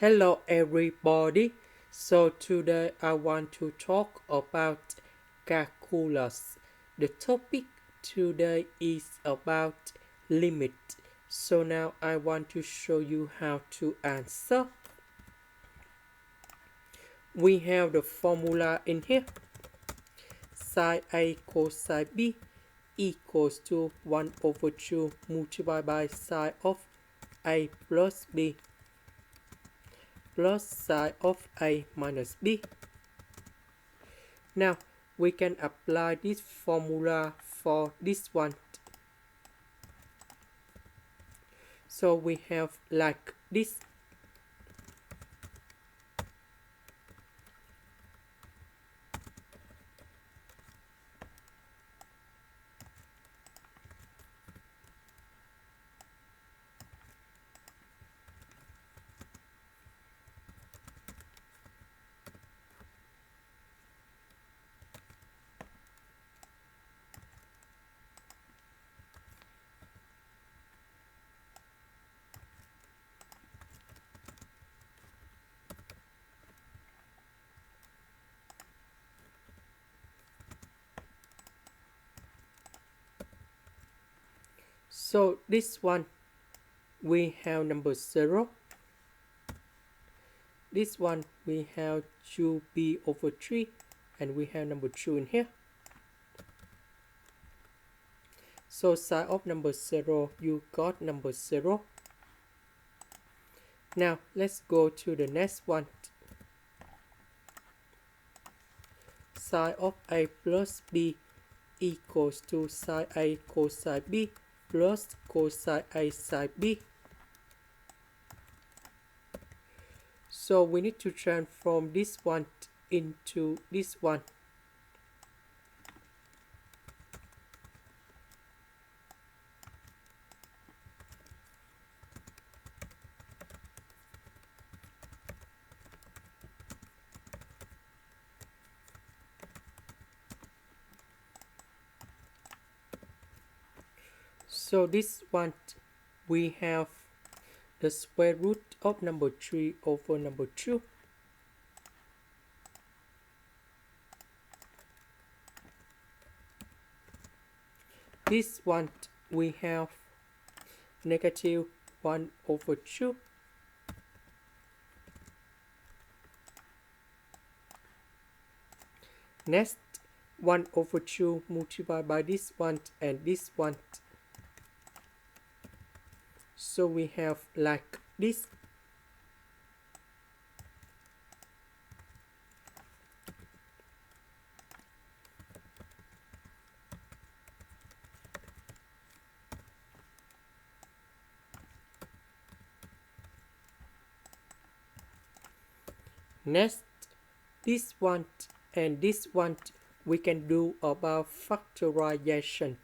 Hello everybody. So today I want to talk about calculus. The topic today is about limit. So now I want to show you how to answer. We have the formula in here. Sine A cosine B equals to 1 over 2 multiplied by sine of A plus B plus sine of A minus B. Now we can apply this formula for this one. So we have like this. So this one we have number 0. This one we have 2b over 3 and we have number 2 in here. So sine of number 0, you got number 0. Now let's go to the next one. Sine of A plus B equals to sine A cosine B plus cosine A sine B. So we need to transform this one into this one. So this one we have the square root of number 3 over number 2. This one we have negative 1 over 2. Next, 1 over 2 multiplied by this one and this one. So we have like this. Next, this one and this one we can do about factorization.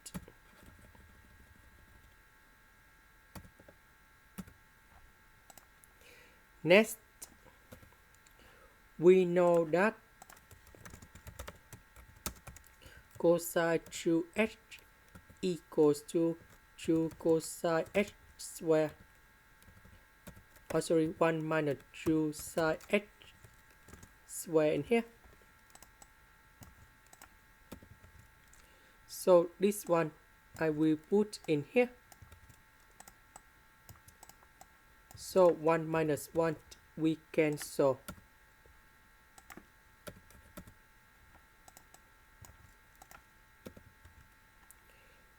Next, we know that cosine 2h equals to 2 cosine h square. 1 minus 2 sine h square in here. So this one I will put in here. So 1 minus 1 we cancel.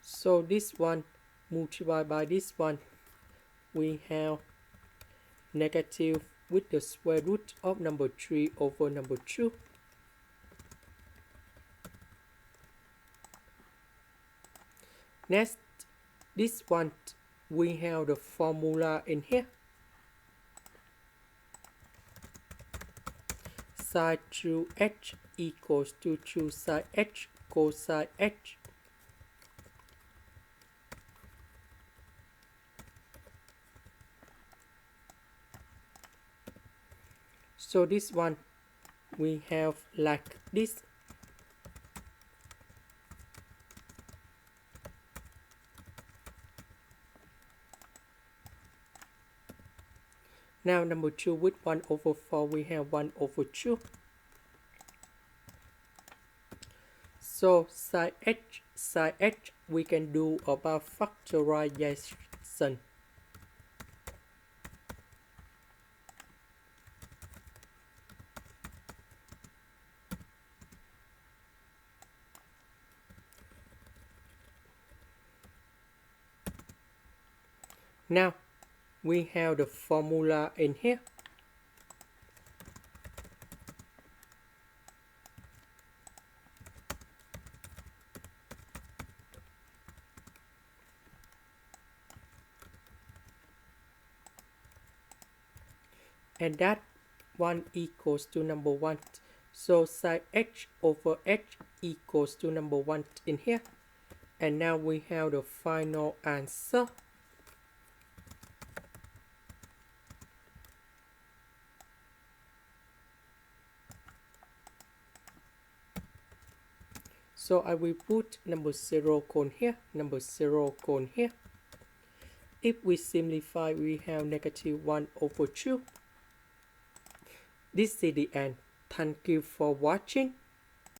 So this one multiplied by this one, we have negative with the square root of number 3 over number 2. Next, this one we have the formula in here. Sine 2h equals to 2 sine h cosine h. So this one we have like this. Now number 2 with 1 over 4 we have 1 over 2. So side h we can do about factorization. Now we have the formula in here. And that one equals to number 1. So side h over h equals to number 1 in here. And now we have the final answer. So I will put number 0 cone here, number 0 cone here. If we simplify, we have negative 1 over 2. This is the end. Thank you for watching.